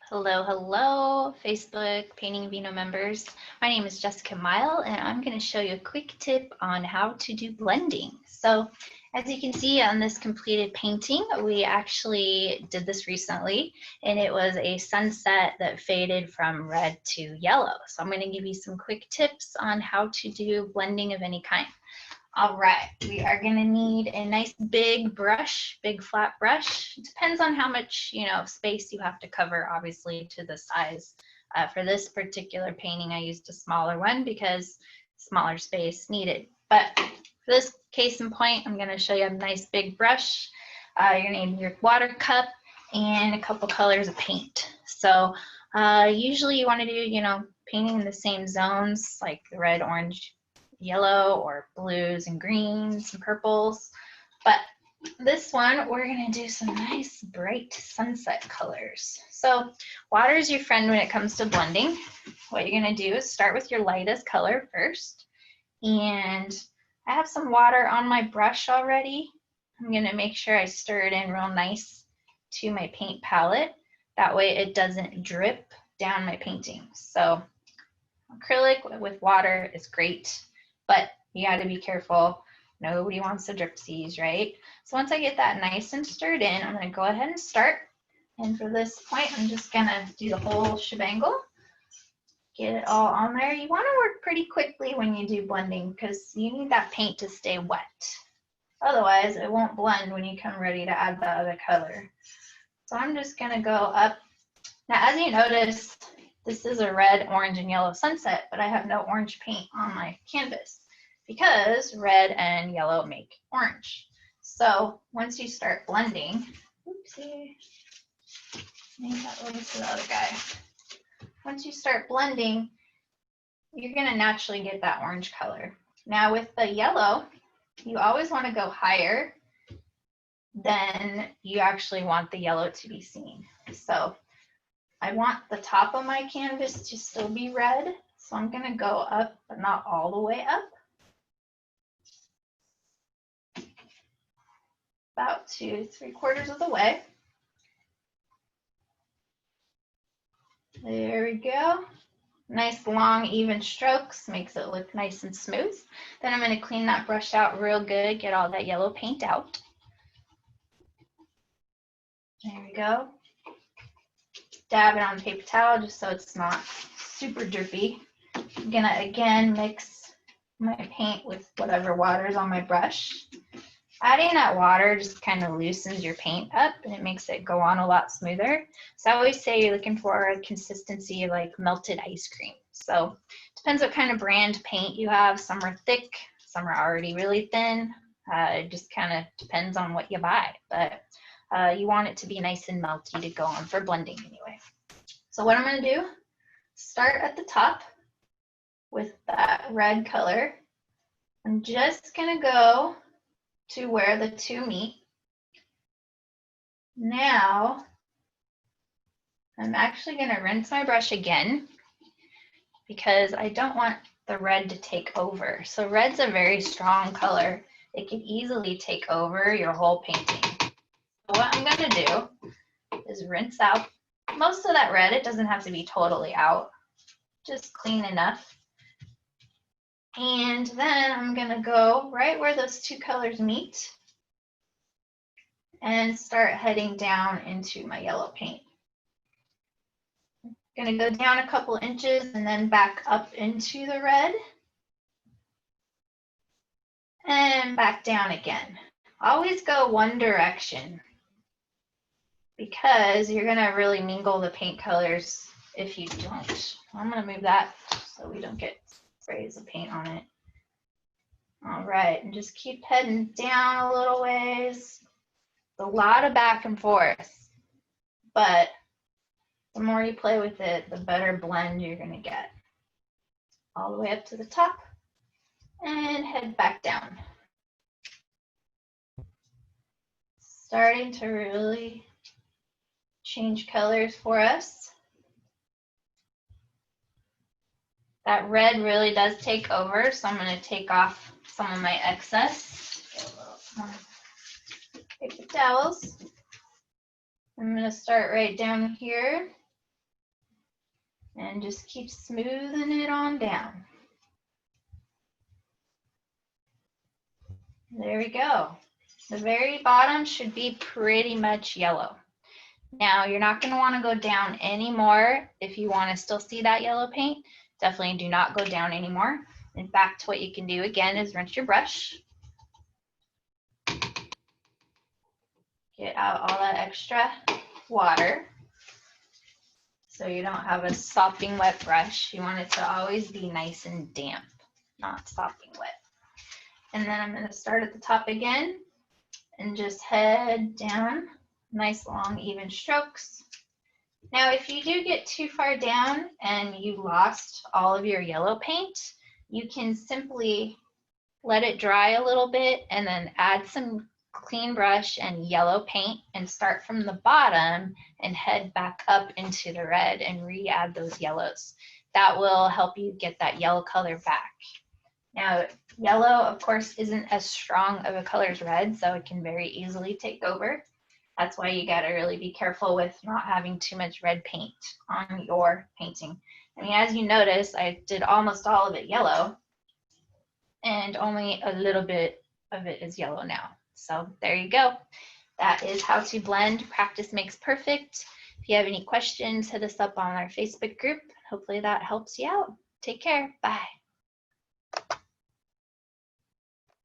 Hello, hello, Facebook Painting Vino members. My name is Jessica Mile, and I'm going to show you a quick tip on how to do blending. So, as you can see on this completed painting, we actually did this recently, and it was a sunset that faded from red to yellow. So I'm going to give you some quick tips on how to do blending of any kind. All right, we are gonna need a nice big brush, big flat brush. It depends on how much, space you have to cover, obviously, to the size. For this particular painting, I used a smaller one because smaller space needed. But for this case in point, I'm gonna show you a nice big brush. You're gonna need your water cup and a couple colors of paint. So usually you wanna do, painting in the same zones, like the red, orange, yellow, or blues and greens and purples. But this one, we're gonna do some nice bright sunset colors. So water is your friend when it comes to blending. What you're gonna do is start with your lightest color first. And I have some water on my brush already. I'm gonna make sure I stir it in real nice to my paint palette. That way it doesn't drip down my painting. So acrylic with water is great, but you got to be careful. Nobody wants the dripsies, right? So once I get that nice and stirred in, I'm going to go ahead and start. And for this point, I'm just going to do the whole shebangle. Get it all on there. You want to work pretty quickly when you do blending because you need that paint to stay wet. Otherwise, it won't blend when you come ready to add the other color. So I'm just going to go up. Now, as you notice, this is a red, orange, and yellow sunset, but I have no orange paint on my canvas because red and yellow make orange. So once you start blending, oopsie, maybe that was the other guy. Once you start blending, you're going to naturally get that orange color. Now with the yellow, you always want to go higher than you actually want the yellow to be seen. So I want the top of my canvas to still be red, so I'm going to go up, but not all the way up. About 2 3/4 of the way. There we go. Nice long even strokes, makes it look nice and smooth. Then I'm going to clean that brush out real good, get all that yellow paint out. There we go. Dab it on paper towel just so it's not super drippy. I'm gonna again mix my paint with whatever water is on my brush. Adding that water just kind of loosens your paint up and it makes it go on a lot smoother. So I always say you're looking for a consistency like melted ice cream. So depends what kind of brand paint you have. Some are thick, some are already really thin. It just kind of depends on what you buy, but you want it to be nice and melty to go on for blending anyway. So what I'm going to do, start at the top with that red color. I'm just going to go to where the two meet. Now, I'm actually going to rinse my brush again because I don't want the red to take over. So red's a very strong color. It can easily take over your whole painting. So what I'm going to do is rinse out most of that red. It doesn't have to be totally out, just clean enough. And then I'm going to go right where those two colors meet and start heading down into my yellow paint. I'm going to go down a couple inches and then back up into the red and back down again. Always go one direction because you're going to really mingle the paint colors if you don't. I'm going to move that so we don't get sprays of paint on it. All right, and just keep heading down a little ways. A lot of back and forth, but the more you play with it, the better blend you're going to get. All the way up to the top and head back down. Starting to really change colors for us. That red really does take over, so I'm going to take off some of my excess. Get a little more paper towels. I'm going to start right down here And just keep smoothing it on down. There we go. The very bottom should be pretty much yellow. Now you're not going to want to go down anymore. If you want to still see that yellow paint, definitely do not go down anymore. In fact, what you can do again is rinse your brush. Get out all that extra water so you don't have a sopping wet brush. You want it to always be nice and damp, not sopping wet. And then I'm going to start at the top again and just head down, nice long even strokes. Now if you do get too far down and you lost all of your yellow paint, you can simply let it dry a little bit and then add some clean brush and yellow paint and start from the bottom and head back up into the red and re-add those yellows. That will help you get that yellow color back. Now, yellow, of course, isn't as strong of a color as red, so it can very easily take over. That's why you gotta really be careful with not having too much red paint on your painting. I mean, as you notice, I did almost all of it yellow, and only a little bit of it is yellow now. So there you go. That is how to blend. Practice makes perfect. If you have any questions, hit us up on our Facebook group. Hopefully that helps you out. Take care. Bye.